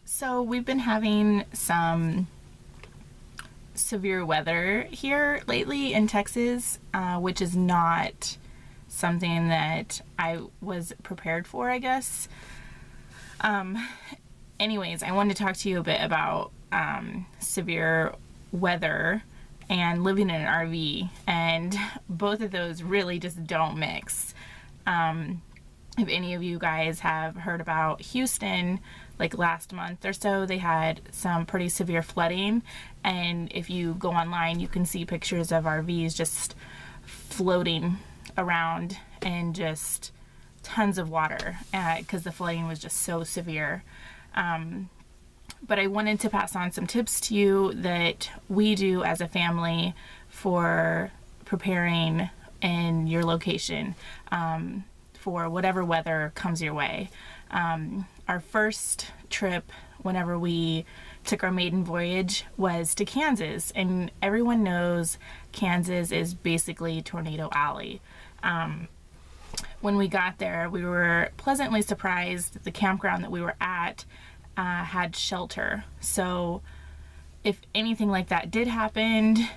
So we've been having some severe weather here lately in Texas, which is not something that I was prepared for, I guess. Anyways, I wanted to talk to you a bit about severe weather and living in an RV, and both of those really just don't mix. If any of you guys have heard about Houston, like last month or so, they had some pretty severe flooding, and if you go online, you can see pictures of RVs just floating around and just tons of water because the flooding was just so severe. But I wanted to pass on some tips to you that we do as a family for preparing in your location for whatever weather comes your way. Our first trip, whenever we took our maiden voyage, was to Kansas, and everyone knows Kansas is basically Tornado Alley. When we got there, we were pleasantly surprised that the campground that we were at had shelter. So if anything like that did happen,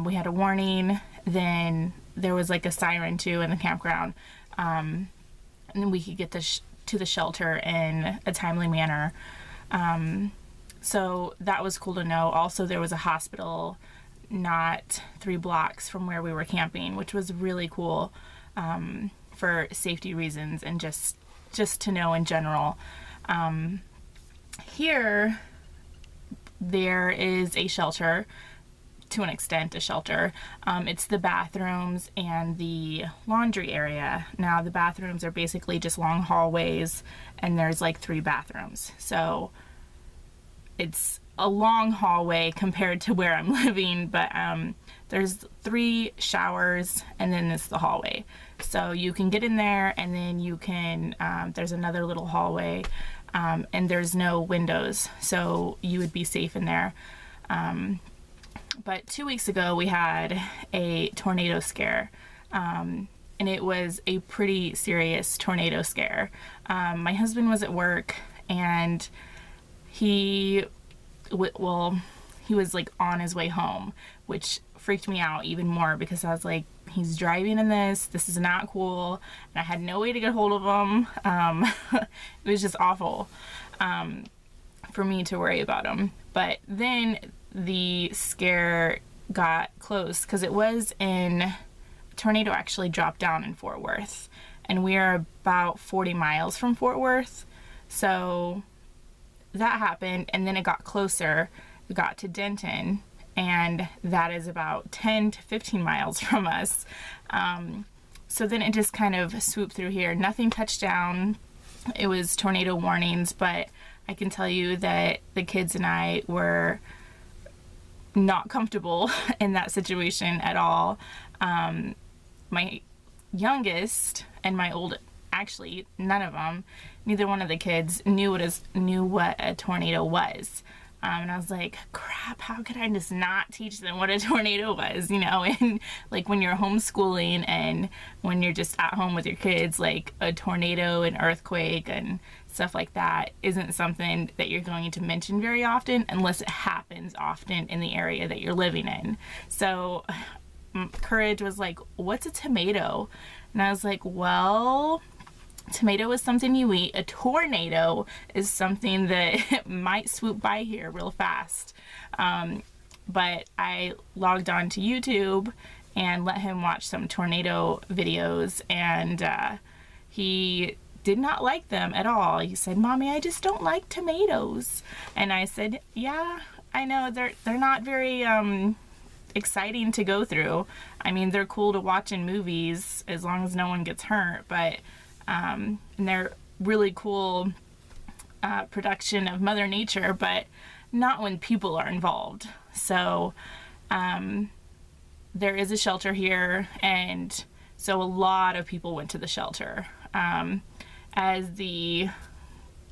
we had a warning, then there was like a siren too in the campground, and then we could get to the shelter in a timely manner. So that was cool to know. Also, there was a hospital not 3 blocks from where we were camping, which was really cool for safety reasons and just to know in general. Here, there is a shelter, to an extent, a shelter. It's the bathrooms and the laundry area. Now, the bathrooms are basically just long hallways, and there's like 3 bathrooms. So it's a long hallway compared to where I'm living, but there's 3 showers, and then it's the hallway. So you can get in there, and then you can, there's another little hallway, and there's no windows, so you would be safe in there. But 2 weeks ago, we had a tornado scare, and it was a pretty serious tornado scare. My husband was at work, and he was like on his way home, which freaked me out even more because I was like, he's driving in this is not cool, and I had no way to get hold of him. It was just awful for me to worry about him. But then the scare got close because it was a tornado actually dropped down in Fort Worth, and we are about 40 miles from Fort Worth. So that happened, and then it got closer. It got to Denton, and that is about 10 to 15 miles from us. So then it just kind of swooped through here. Nothing touched down. It was tornado warnings, but I can tell you that the kids and I were not comfortable in that situation at all. My youngest and my old, actually none of them, neither one of the kids knew what a tornado was. And I was like, crap, how could I just not teach them what a tornado was, and like when you're homeschooling and when you're just at home with your kids, like a tornado, an earthquake and stuff like that isn't something that you're going to mention very often unless it happens often in the area that you're living in. So Courage was like, what's a tomato? And I was like, well, tomato is something you eat. A tornado is something that might swoop by here real fast. But I logged on to YouTube and let him watch some tornado videos, and he did not like them at all. He said, Mommy, I just don't like tomatoes. And I said, yeah, I know, they're not very exciting to go through. I mean, they're cool to watch in movies as long as no one gets hurt, but and they're really cool production of Mother Nature, but not when people are involved. So there is a shelter here, and so a lot of people went to the shelter.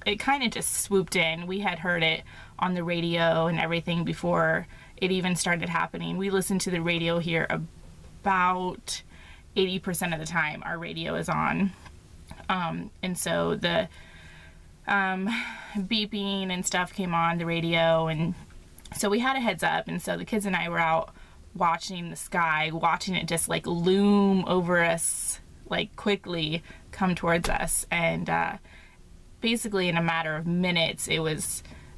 It kind of just swooped in. We had heard it on the radio and everything before it even started happening. We listen to the radio here about 80% of the time. Our radio is on. And so beeping and stuff came on the radio, and so we had a heads up, and so the kids and I were out watching the sky, watching it just like loom over us, like quickly come towards us, and basically in a matter of minutes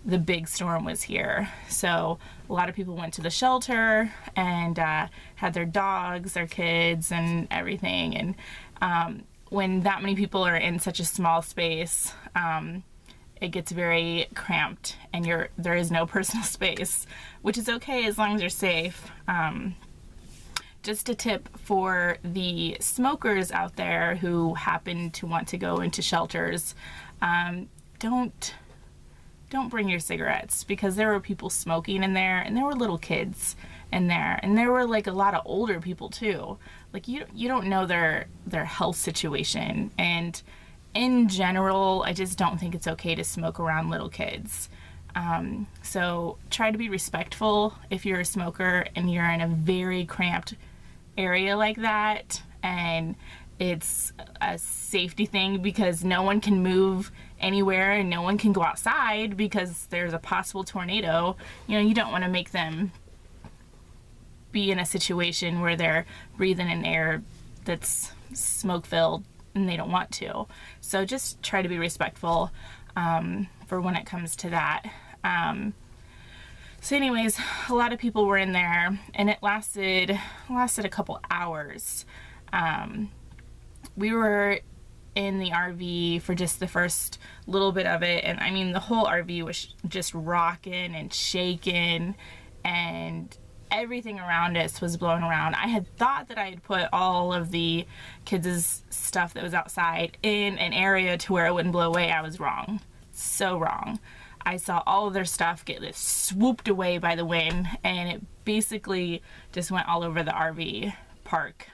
the big storm was here. So a lot of people went to the shelter and had their dogs, their kids, and everything. And when that many people are in such a small space, it gets very cramped, and there is no personal space, which is okay as long as you're safe. Just a tip for the smokers out there who happen to want to go into shelters, don't bring your cigarettes, because there were people smoking in there, and there were little kids in there, and there were like a lot of older people too. Like you don't know their health situation, and in general, I just don't think it's okay to smoke around little kids. So try to be respectful if you're a smoker and you're in a very cramped area like that, and it's a safety thing because no one can move anywhere and no one can go outside because there's a possible tornado. You don't want to make them be in a situation where they're breathing in air that's smoke filled and they don't want to. So just try to be respectful for when it comes to that. So anyways, a lot of people were in there, and it lasted a couple hours. We were in the RV for just the first little bit of it, and I mean the whole RV was just rocking and shaking, and everything around us was blowing around. I had thought that I had put all of the kids' stuff that was outside in an area to where it wouldn't blow away. I was wrong. So wrong. I saw all of their stuff get swooped away by the wind, and it basically just went all over the RV park.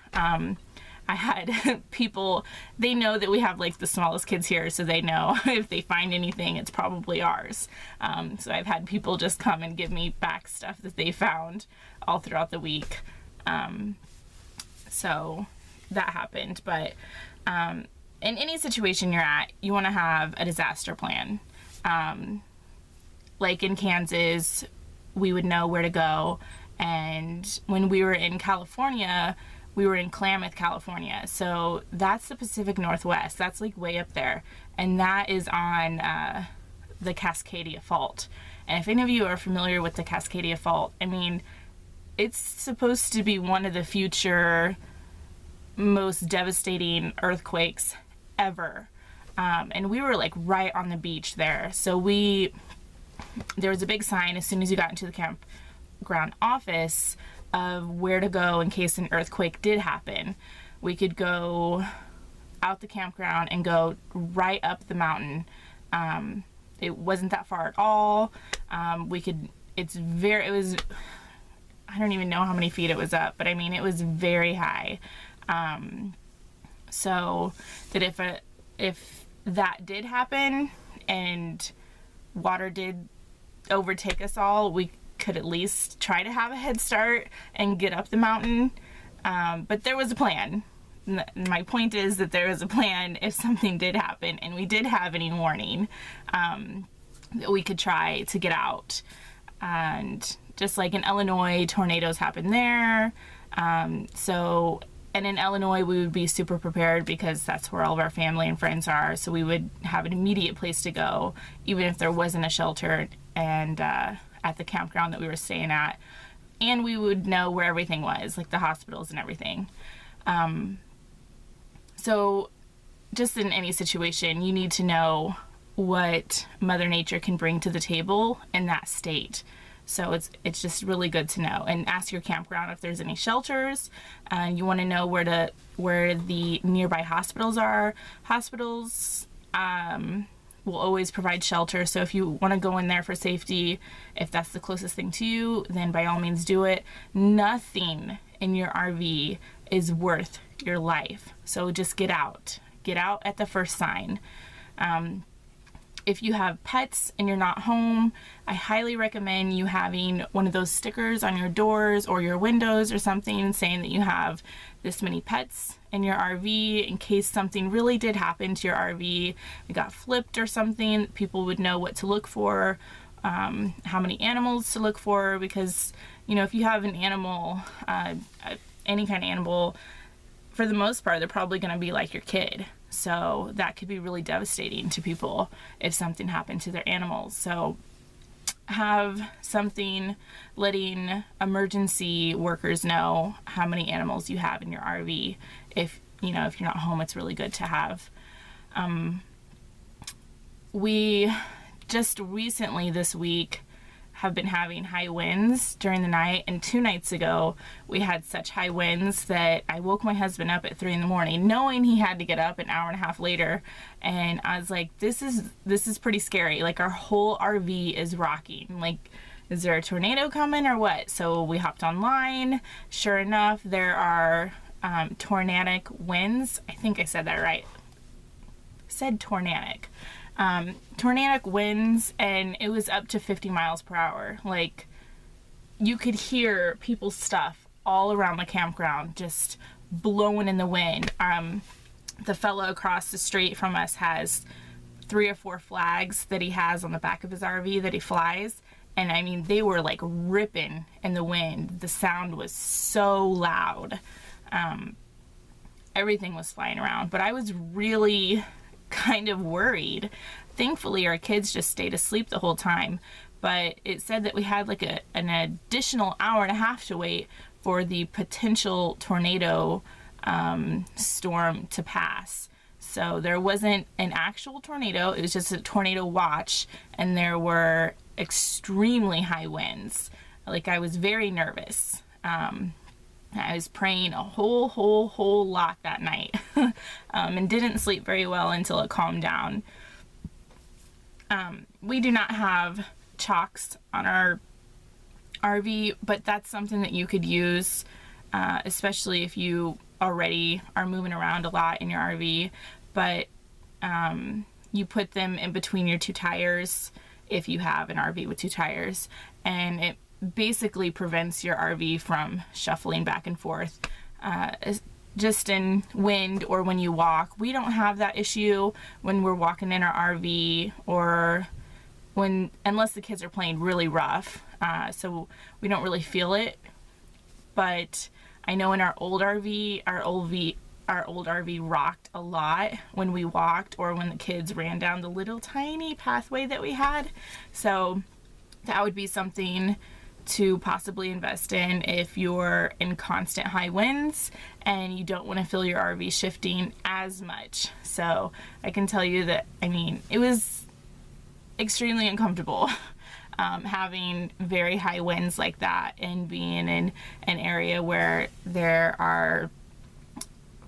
I had people, they know that we have like the smallest kids here, so they know if they find anything, it's probably ours. So I've had people just come and give me back stuff that they found all throughout the week. So that happened. But in any situation you're at, you want to have a disaster plan. Like in Kansas, we would know where to go. And when we were in California, we were in Klamath, California. So that's the Pacific Northwest. That's like way up there. And that is on the Cascadia Fault. And if any of you are familiar with the Cascadia Fault, I mean, it's supposed to be one of the future most devastating earthquakes ever. And we were like right on the beach there. So there was a big sign as soon as you got into the campground office of where to go in case an earthquake did happen. We could go out the campground and go right up the mountain. It wasn't that far at all. I don't even know how many feet it was up, but I mean, it was very high. So that if that did happen and water did overtake us all, we could at least try to have a head start and get up the mountain. But there was a plan. My point is that there was a plan if something did happen and we did have any warning, that we could try to get out. And just like in Illinois, tornadoes happen there. And in Illinois, we would be super prepared because that's where all of our family and friends are. So we would have an immediate place to go, even if there wasn't a shelter and at the campground that we were staying at. And we would know where everything was, like the hospitals and everything. So just in any situation, you need to know what Mother Nature can bring to the table in that state. So it's just really good to know, and ask your campground if there's any shelters. You want to know where the nearby hospitals are. Hospitals will always provide shelter. So if you want to go in there for safety, if that's the closest thing to you, then by all means do it. Nothing in your RV is worth your life. So just get out. Get out at the first sign. if you have pets and you're not home, I highly recommend you having one of those stickers on your doors or your windows or something saying that you have this many pets in your RV in case something really did happen to your RV. It got flipped or something, people would know what to look for, how many animals to look for, because, you know, if you have an animal, any kind of animal, for the most part, they're probably going to be like your kid. So that could be really devastating to people if something happened to their animals. So have something letting emergency workers know how many animals you have in your RV. If, you know, if you're not home, it's really good to have. We just recently this week have been having high winds during the night, and 2 nights ago we had such high winds that I woke my husband up at 3 in the morning knowing he had to get up an hour and a half later, and I was like, this is pretty scary. Like, our whole RV is rocking. Like, is there a tornado coming or what? So we hopped online. Sure enough, there are tornadic winds. I think I said that right. Said tornadic. Tornadic winds, and it was up to 50 miles per hour. Like, you could hear people's stuff all around the campground just blowing in the wind. The fellow across the street from us has 3 or 4 flags that he has on the back of his RV that he flies, and I mean, they were like ripping in the wind. The sound was so loud. Everything was flying around, but I was really kind of worried. Thankfully, our kids just stayed asleep the whole time, but it said that we had like an additional hour and a half to wait for the potential tornado storm to pass. So there wasn't an actual tornado, it was just a tornado watch, and there were extremely high winds. Like, I was very nervous. I was praying a whole lot that night and didn't sleep very well until it calmed down. We do not have chocks on our RV, but that's something that you could use, especially if you already are moving around a lot in your RV. But you put them in between your 2 tires if you have an RV with 2 tires, and it basically prevents your RV from shuffling back and forth just in wind or when you walk. We don't have that issue when we're walking in our RV, or unless the kids are playing really rough, so we don't really feel it. But I know in our old RV rocked a lot when we walked or when the kids ran down the little tiny pathway that we had. So that would be something to possibly invest in if you're in constant high winds and you don't want to feel your RV shifting as much. So I can tell you that, I mean, it was extremely uncomfortable having very high winds like that and being in an area where there are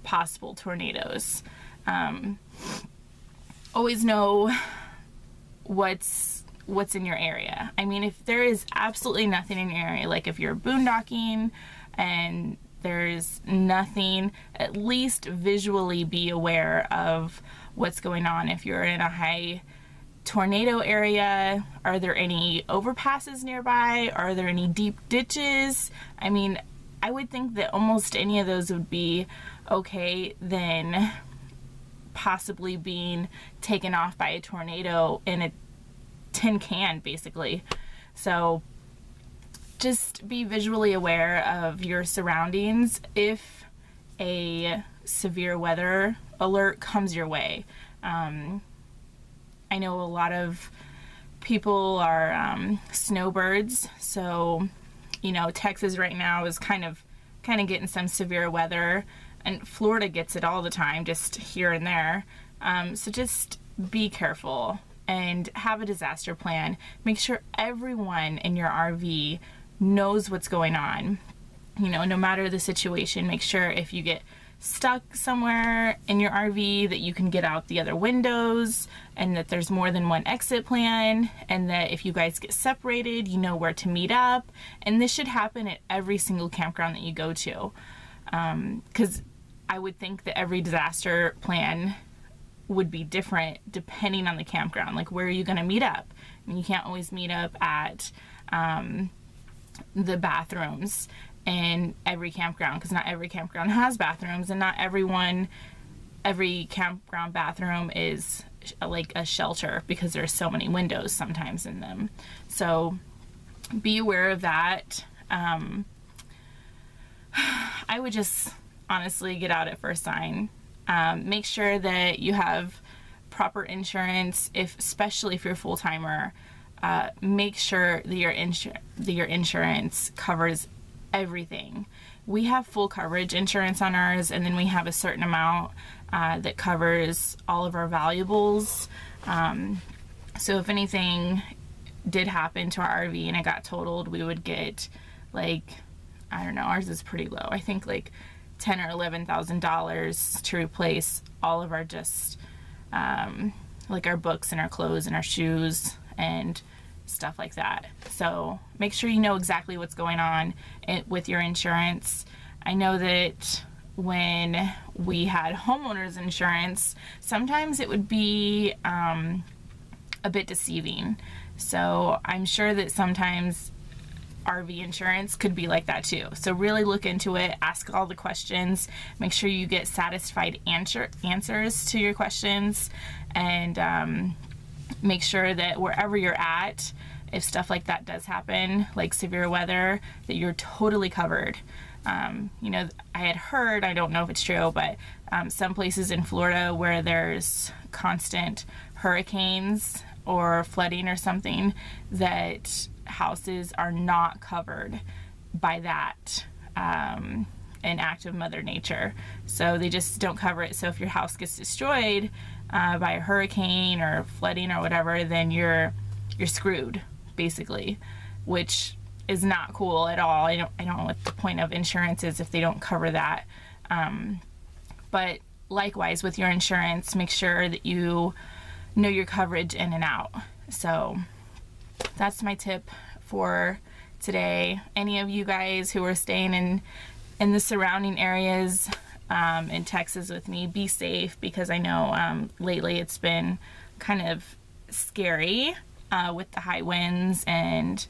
possible tornadoes. Always know what's in your area. I mean, if there is absolutely nothing in your area, like if you're boondocking and there's nothing, at least visually be aware of what's going on. If you're in a high tornado area, are there any overpasses nearby? Are there any deep ditches? I mean, I would think that almost any of those would be okay than possibly being taken off by a tornado in a tin can, basically. So just be visually aware of your surroundings if a severe weather alert comes your way. I know a lot of people are snowbirds, so you know, Texas right now is kind of getting some severe weather, and Florida gets it all the time, just here and there. So just be careful and have a disaster plan. Make sure everyone in your RV knows what's going on. You know, no matter the situation, make sure if you get stuck somewhere in your RV that you can get out the other windows, and that there's more than one exit plan, and that if you guys get separated, you know where to meet up. And this should happen at every single campground that you go to, because I would think that every disaster plan would be different depending on the campground. Like, where are you going to meet up? I mean, you can't always meet up at the bathrooms in every campground, because not every campground has bathrooms, and not every campground bathroom is like a shelter, because there's so many windows sometimes in them. So be aware of that. I would just honestly get out at first sign. Make sure that you have proper insurance, especially if you're a full-timer. Make sure that your insurance covers everything. We have full coverage insurance on ours, and then we have a certain amount that covers all of our valuables. So if anything did happen to our RV and it got totaled, we would get, like, I don't know, ours is pretty low. I think like $10,000 or $11,000 to replace all of our just like our books and our clothes and our shoes and stuff like that. So make sure you know exactly what's going on with your insurance. I know that when we had homeowners insurance, sometimes it would be a bit deceiving. So I'm sure that sometimes RV insurance could be like that too. So really look into it, ask all the questions, make sure you get satisfied answers to your questions, and make sure that wherever you're at, if stuff like that does happen, like severe weather, that you're totally covered. You know, I had heard, I don't know if it's true, but some places in Florida where there's constant hurricanes or flooding or something, that houses are not covered by that, an act of Mother Nature. So they just don't cover it. So if your house gets destroyed by a hurricane or flooding or whatever, then you're screwed, basically, which is not cool at all. I don't know what the point of insurance is if they don't cover that. But likewise with your insurance, make sure that you know your coverage in and out. So that's my tip for today. Any of you guys who are staying in the surrounding areas in Texas with me, be safe, because I know lately it's been kind of scary with the high winds and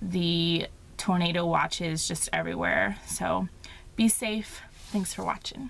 the tornado watches just everywhere. So be safe. Thanks for watching.